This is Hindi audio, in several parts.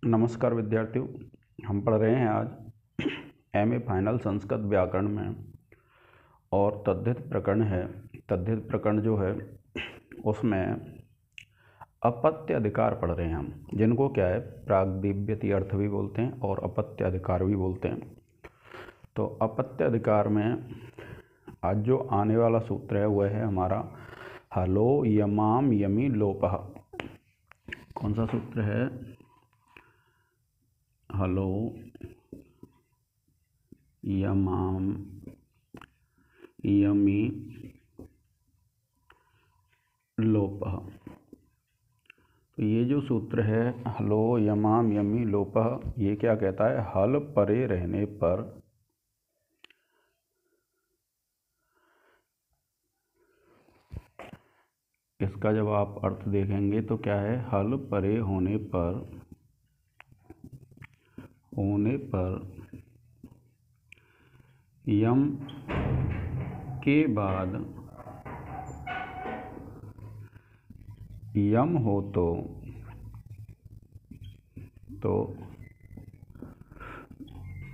नमस्कार विद्यार्थियों, हम पढ़ रहे हैं आज एमए फाइनल संस्कृत व्याकरण में और तद्धित प्रकरण है। तद्धित प्रकरण जो है उसमें अपत्य अधिकार पढ़ रहे हैं हम, जिनको क्या है प्राग्दिव्यति अर्थ भी बोलते हैं और अपत्य अधिकार भी बोलते हैं। तो अपत्य अधिकार में आज जो आने वाला सूत्र है वह है हमारा हलो यमाम यमी लोपः। कौन सा सूत्र है? हलो यमाम यमी लोपः। तो ये जो सूत्र है हलो यमाम यमी लोपः, ये क्या कहता है? हल परे रहने पर इसका जब आप अर्थ देखेंगे तो क्या है? हल परे होने पर यम के बाद यम हो तो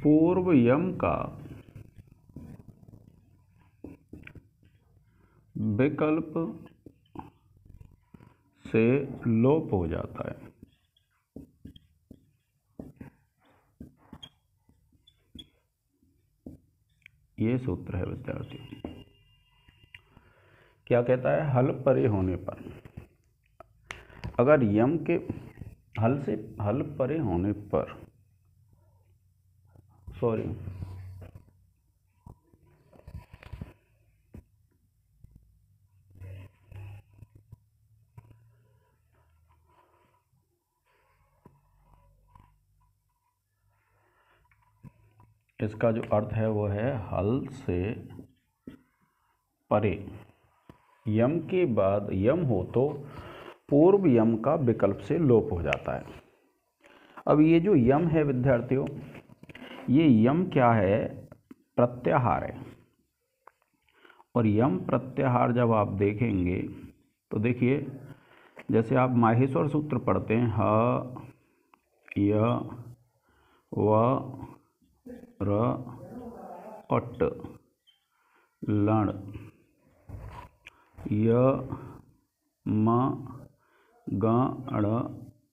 पूर्व यम का विकल्प से लोप हो जाता है। ये सूत्र है विद्यार्थी। क्या कहता है? हल परे होने पर अगर यम के हल परे होने पर इसका जो अर्थ है वो है हल से परे यम के बाद यम हो तो पूर्व यम का विकल्प से लोप हो जाता है। अब ये जो यम है विद्यार्थियों, ये यम क्या है? प्रत्याहार है। और यम प्रत्याहार जब आप देखेंगे तो देखिए, जैसे आप माहेश्वर सूत्र पढ़ते हैं ह य व र अट लण य म ग ण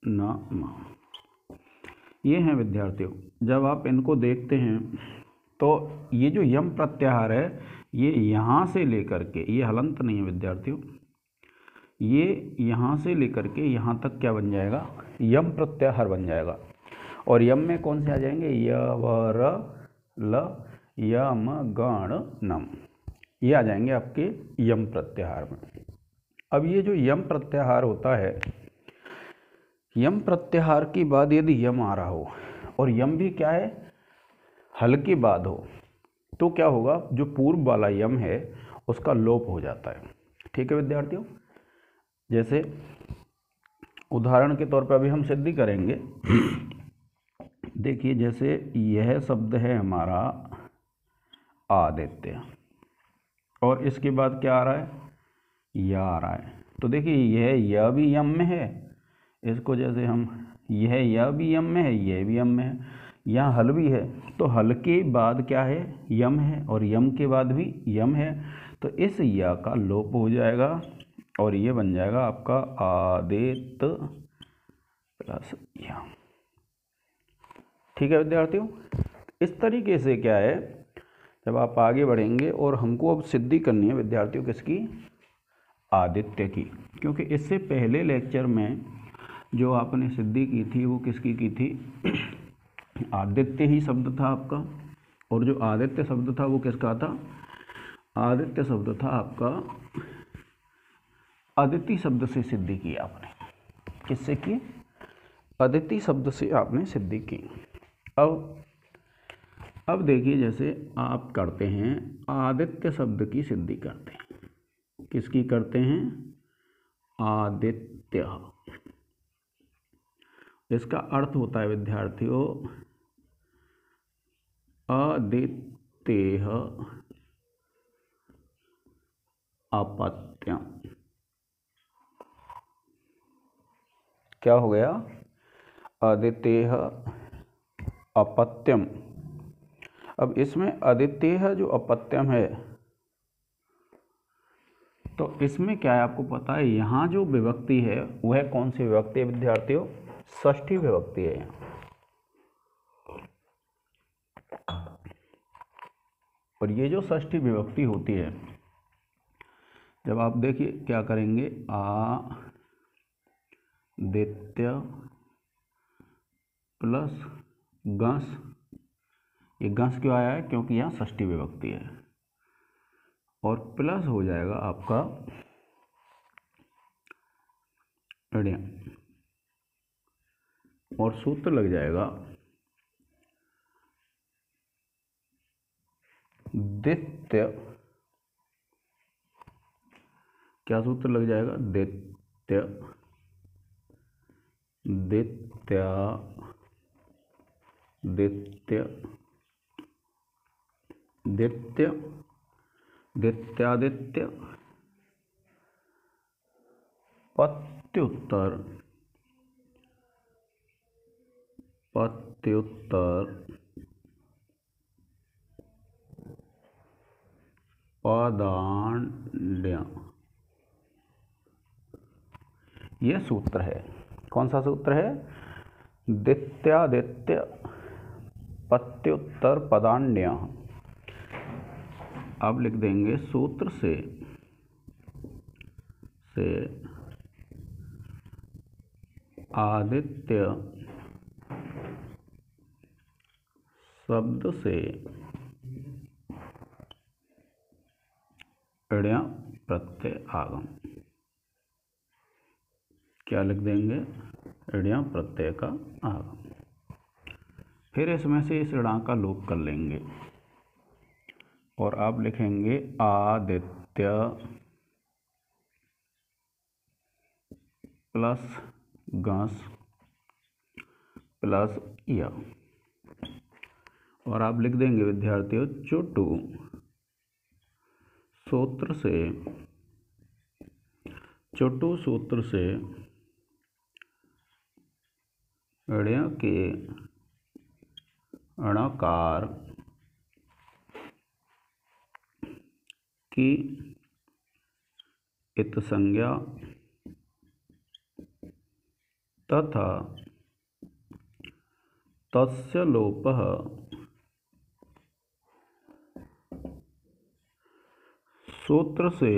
न म, ये हैं विद्यार्थियों। जब आप इनको देखते हैं तो ये जो यम प्रत्याहार है ये यहाँ से लेकर के, ये हलंत नहीं है विद्यार्थियों, ये यहाँ से लेकर के यहाँ तक क्या बन जाएगा? यम प्रत्याहार बन जाएगा। और यम में कौन से आ जाएंगे? य व र ल य म गण नम, ये आ जाएंगे आपके यम प्रत्याहार में। अब ये जो यम प्रत्याहार होता है, यम प्रत्याहार के बाद यदि यम आ रहा हो और यम भी क्या है? हल के बाद हो, तो क्या होगा? जो पूर्व वाला यम है उसका लोप हो जाता है। ठीक है विद्यार्थियों। जैसे उदाहरण के तौर पर अभी हम सिद्धि करेंगे। देखिए, जैसे यह शब्द है हमारा आदित्य और इसके बाद क्या आ रहा है? यह आ रहा है। तो देखिए यह भी यम में है, इसको जैसे हम यह भी यम में है, यह भी यम में है, यहाँ हल भी है। तो हल के बाद क्या है? यम है, और यम के बाद भी यम है। तो इस या का लोप हो जाएगा और ये बन जाएगा आपका आदित्य प्लस या। ठीक है विद्यार्थियों। इस तरीके से क्या है, जब आप आगे बढ़ेंगे और हमको अब सिद्धि करनी है विद्यार्थियों किसकी? आदित्य की। क्योंकि इससे पहले लेक्चर में जो आपने सिद्धि की थी वो किसकी की थी? आदित्य ही शब्द था आपका। और जो आदित्य शब्द था वो किसका था? आदित्य शब्द था आपका अदिति शब्द से सिद्धि की आपने। किससे की? अदिति शब्द से आपने सिद्धि की। अब देखिए, जैसे आप करते हैं आदित्य शब्द की सिद्धि करते हैं। किसकी करते हैं? आदित्य। इसका अर्थ होता है विद्यार्थियों आदित्य अपत्यम। क्या हो गया? अदितेः अपत्यम। अब इसमें अदितेः जो अपत्यम है, तो इसमें क्या है आपको पता है, यहाँ जो विभक्ति है वह कौन सी विभक्ति है विद्यार्थियों? षष्ठी विभक्ति है यहाँ। और ये जो षष्ठी विभक्ति होती है, जब आप देखिए क्या करेंगे, आदित्य प्लस गंस, ये गंस क्यों आया है? क्योंकि यहाँ षष्ठी विभक्ति है, और प्लस हो जाएगा आपका ऋण, और सूत्र लग जाएगा दित्य। क्या सूत्र लग जाएगा? दित्य दित्य दित्य दित्य दित्यादित्य पत्युत्तर पत्युत्तर पदांड्य। यह सूत्र है। कौन सा सूत्र है? दित्यादित्य पत्युत्तर पदांड्य। अब लिख देंगे सूत्र से आदित्य शब्द से ऋण प्रत्यय आगम। क्या लिख देंगे? ऋण प्रत्यय का आगम। फिर इसमें से इस ऋण का लोप कर लेंगे और आप लिखेंगे आदित्य प्लस गंस प्लस य, और आप लिख देंगे विद्यार्थियों चुटु सूत्र से ऋण के णकार की इत संज्ञा तथा तस्य लोपः सूत्र से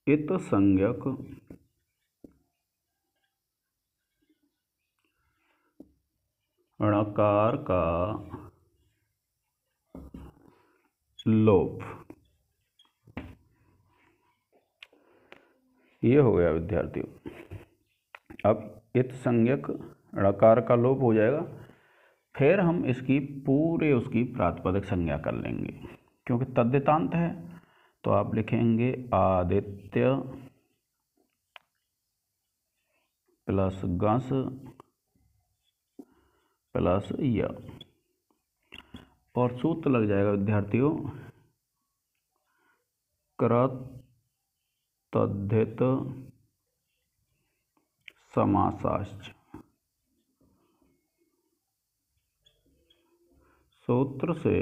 इत संज्ञक णकार का लोप। ये हो गया विद्यार्थियों। अब इत संज्ञक णकार का लोप हो जाएगा, फिर हम इसकी पूरे उसकी प्रातिपदिक संज्ञा कर लेंगे, क्योंकि तद्धितांत है। तो आप लिखेंगे आदित्य प्लस गंस प्लस य, और सूत्र लग जाएगा विद्यार्थियों कृतद्धित समासाश्च। सूत्र से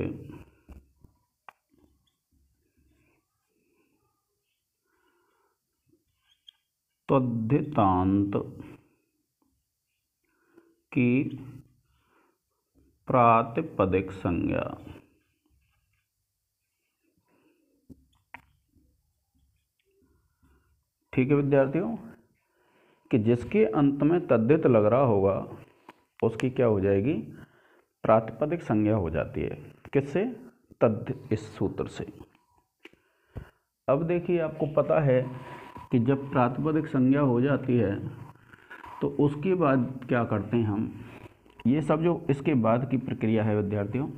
तद्धितांत की प्रातिपदिक संज्ञा ठीक है विद्यार्थियों, कि जिसके अंत में तद्धित लग रहा होगा उसकी क्या हो जाएगी? प्रातिपदिक संज्ञा हो जाती है। किससे? तद्धित, इस सूत्र से। अब देखिए आपको पता है कि जब प्रातिपदिक संज्ञा हो जाती है तो उसके बाद क्या करते हैं हम, ये सब जो इसके बाद की प्रक्रिया है विद्यार्थियों।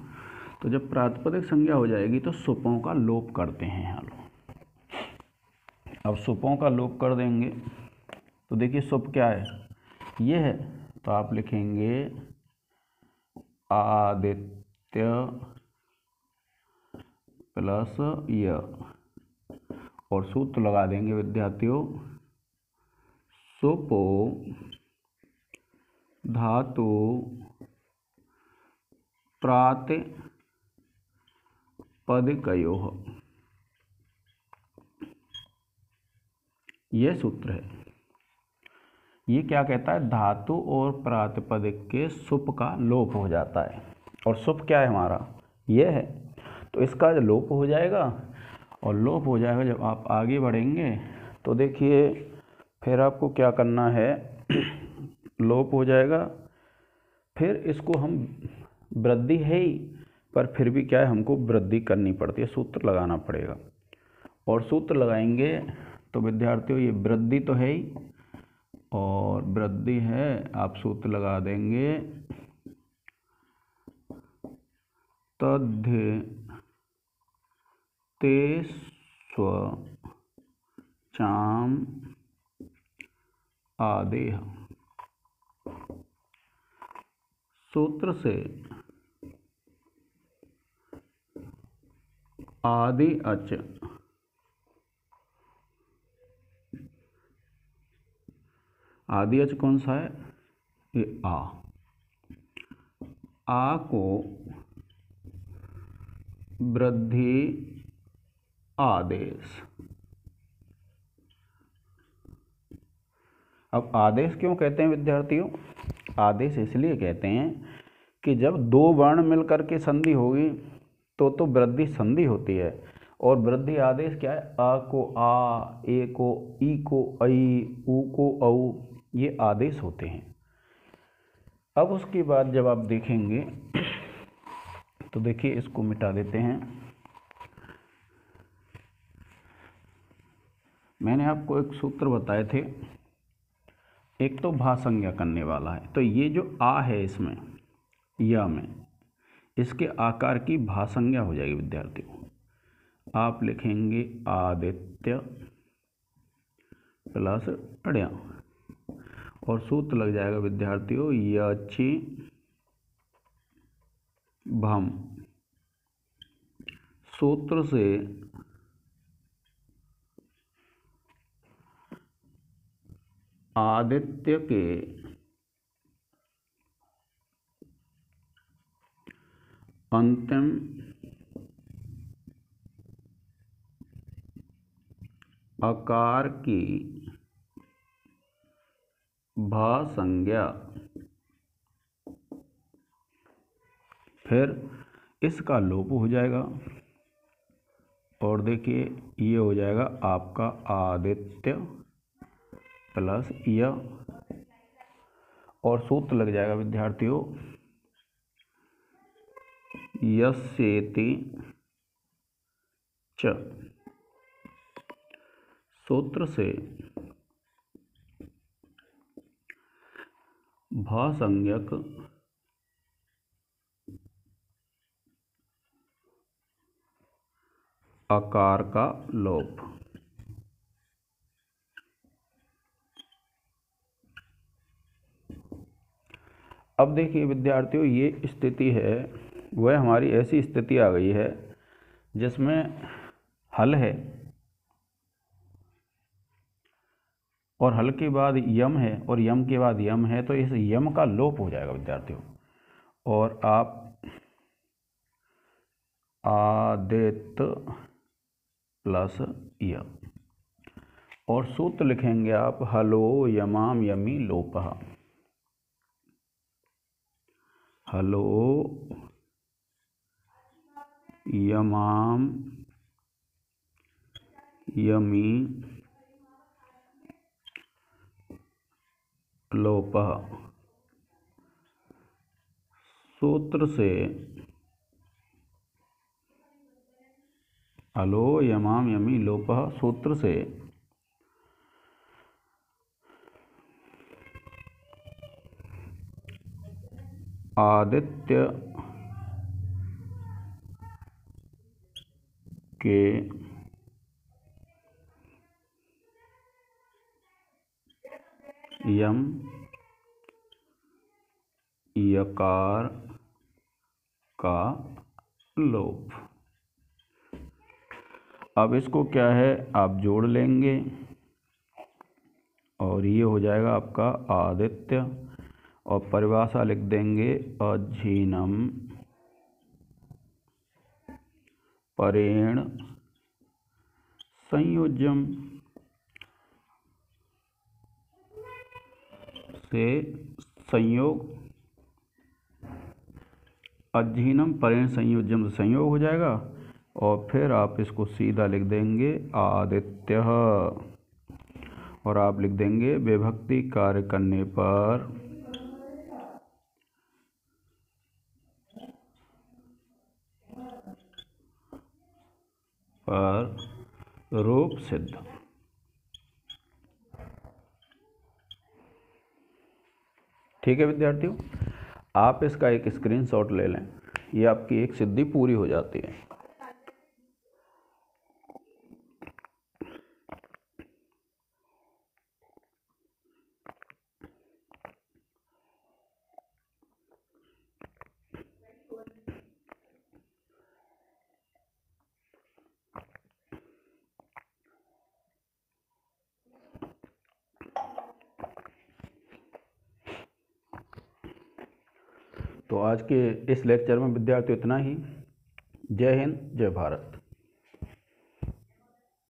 तो जब प्रातिपदिक संज्ञा हो जाएगी तो सुपों का लोप करते हैं यहाँ लोग। अब सुपों का लोप कर देंगे तो देखिए सुप क्या है? ये है। तो आप लिखेंगे आदित्य प्लस य, और सूत्र लगा देंगे विद्यार्थियों सुपो धातु प्रातिपदिकयोः। यह सूत्र है। ये क्या कहता है? धातु और प्रातिपदिक के सुप का लोप हो जाता है। और सुप क्या है हमारा? यह है। तो इसका लोप हो जाएगा, और लोप हो जाएगा जब आप आगे बढ़ेंगे तो देखिए फिर आपको क्या करना है। लोप हो जाएगा, फिर इसको हम वृद्धि है ही, पर फिर भी क्या है, हमको वृद्धि करनी पड़ती है, सूत्र लगाना पड़ेगा। और सूत्र लगाएंगे तो विद्यार्थियों ये वृद्धि तो है ही, और वृद्धि है, आप सूत्र लगा देंगे तद्ध ते स्व चाम आदेह। सूत्र से आदि अच आदि अच कौन सा है? ये आ को वृद्धि आदेश। अब आदेश क्यों कहते हैं विद्यार्थियों? आदेश इसलिए कहते हैं कि जब दो वर्ण मिलकर के संधि होगी तो वृद्धि संधि होती है। और वृद्धि आदेश क्या है? आ को आ, ए को ई को ऐ, ऊ को औ, ये आदेश होते हैं। अब उसके बाद जब आप देखेंगे तो देखिए इसको मिटा देते हैं। मैंने आपको एक सूत्र बताए थे, एक तो भा संज्ञा करने वाला है। तो ये जो आ है इसमें या में, इसके आकार की भा संज्ञा हो जाएगी विद्यार्थियों। आप लिखेंगे आदित्य प्लस अड़या, और सूत्र लग जाएगा विद्यार्थियों यचि भम। सूत्र से आदित्य के अंतिम आकार की भा संज्ञा, फिर इसका लोप हो जाएगा, और देखिए ये हो जाएगा आपका आदित्य प्लस य, और सूत्र लग जाएगा विद्यार्थियों यस्येति च। सूत्र से भा संज्ञक आकार का लोप। अब देखिए विद्यार्थियों ये स्थिति है, वह हमारी ऐसी स्थिति आ गई है जिसमें हल है और हल के बाद यम है और यम के बाद यम है, तो इस यम का लोप हो जाएगा विद्यार्थियों। और आप आदित्य प्लस य, और सूत्र लिखेंगे आप हलो यमाम यमी लोपः। हलो यमाम यमी लोपः। सूत्र से हलो यमाम यमी लोपः, सूत्र से आदित्य के यम यकार का लोप। अब इसको क्या है, आप जोड़ लेंगे और और ये हो जाएगा आपका आदित्य, और परिभाषा लिख देंगे अजीनम परेण संयोज्यम से संयोग, अधीनम परेण संयोज्यम से संयोग हो जाएगा, और फिर आप इसको सीधा लिख देंगे आदित्य, और आप लिख देंगे विभक्ति कार्य करने पर रूप सिद्ध। ठीक है विद्यार्थियों, आप इसका एक स्क्रीनशॉट ले लें, ये आपकी एक सिद्धि पूरी हो जाती है। तो आज के इस लेक्चर में विद्यार्थियों इतना ही। जय हिंद, जय भारत।